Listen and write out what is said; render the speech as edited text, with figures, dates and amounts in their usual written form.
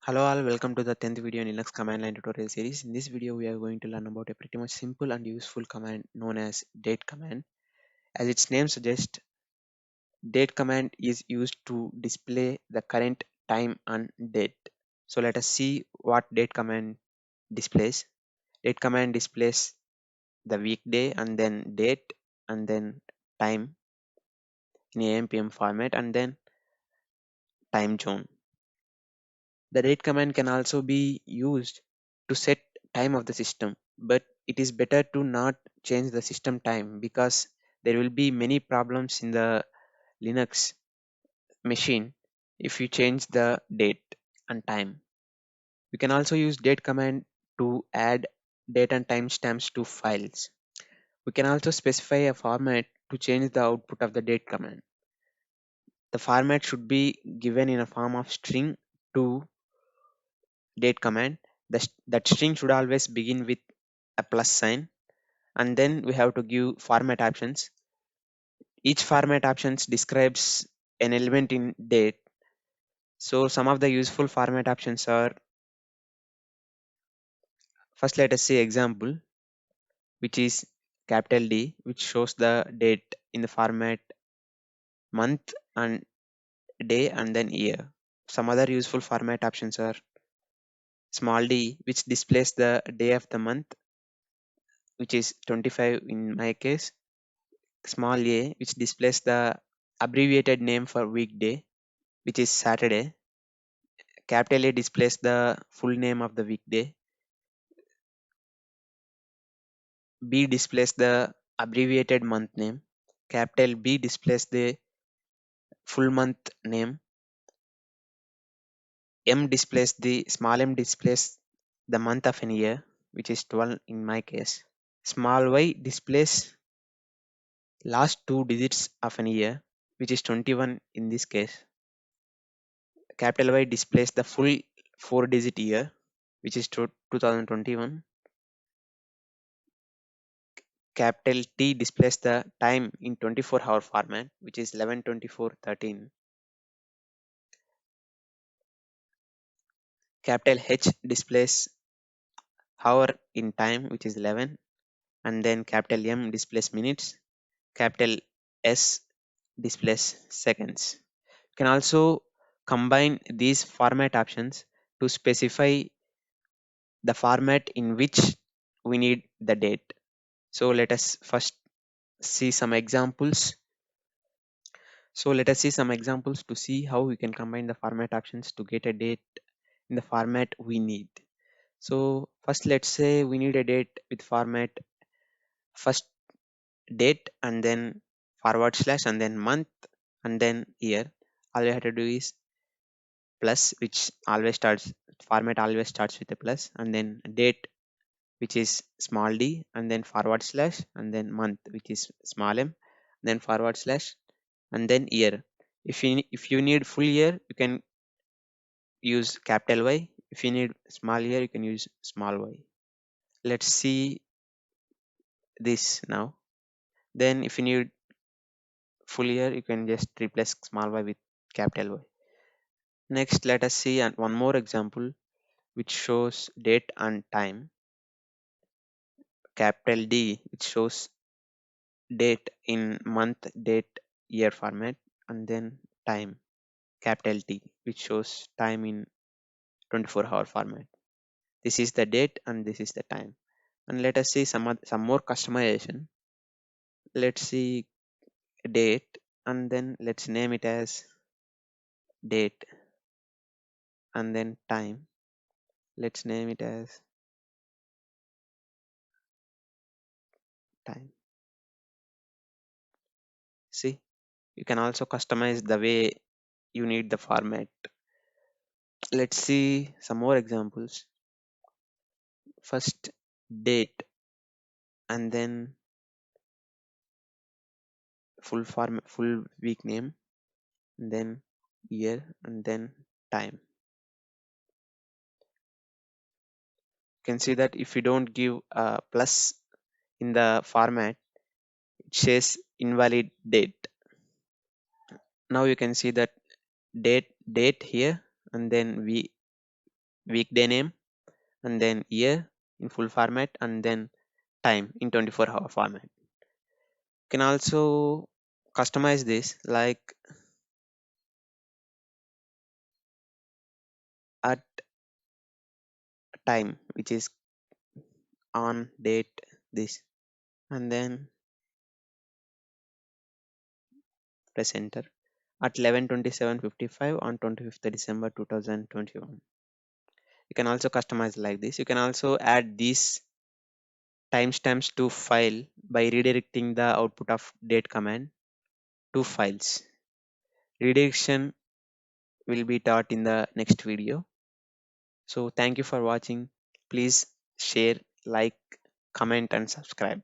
Hello all, welcome to the 10th video in Linux command line tutorial series. In this video, we are going to learn about a pretty much simple and useful command known as date command. As its name suggests, date command is used to display the current time and date. So let us see what date command displays. Date command displays the weekday and then date and then time in AM/PM format and then time zone. The date command can also be used to set time of the system, but it is better to not change the system time because there will be many problems in the Linux machine if you change the date and time. We can also use date command to add date and timestamps to files. We can also specify a format to change the output of the date command. The format should be given in a form of string to date command. That string should always begin with a plus sign, and then we have to give format options. Each format options describes an element in date. So some of the useful format options are, first let us see example, which is capital D, which shows the date in the format month and day and then year. Some other useful format options are small d, which displays the day of the month, which is 25 in my case. Small a, which displays the abbreviated name for weekday, which is Saturday. Capital A displays the full name of the weekday. B displays the abbreviated month name. Capital B displays the full month name. M displays the month of an year, which is 12 in my case. Small y displays last two digits of an year, which is 21 in this case. Capital Y displays the full four-digit year, which is 2021. Capital T displays the time in 24-hour format, which is 11/24/13. Capital H displays hour in time, which is 11, and then capital M displays minutes. Capital S displays seconds. You can also combine these format options to specify the format in which we need the date. So let us first see some examples. So let us see some examples to see how we can combine the format options to get a date in the format we need. So first let's say we need a date with format first date and then forward slash and then month and then year. All we have to do is plus, which always starts, format always starts with a plus, and then date, which is small d, and then forward slash and then month, which is small m, then forward slash and then year. If you need full year, you can use capital Y. If you need small year, you can use small y. Let's see this now. Then if you need full year, you can just replace small y with capital Y. Next, let us see one more example which shows date and time. Capital D, which shows date in month, date, year format, and then time. Capital T, which shows time in 24-hour format. This is the date and this is the time. And let us see some more customization. Let's see date and then let's name it as date, and then time, let's name it as time. See, you can also customize the way you need the format. Let's see some more examples. First date and then full week name, and then year and then time. You can see that if you don't give a plus in the format, it says invalid date. Now you can see that date here, and then weekday name, and then year in full format, and then time in 24-hour format. You can also customize this like at time, which is on date this, and then press enter at 11:27:55 on 25th December 2021. You can also customize like this. You can also add these timestamps to file by redirecting the output of date command to files. Redirection will be taught in the next video. So thank you for watching. Please share, like, comment and subscribe.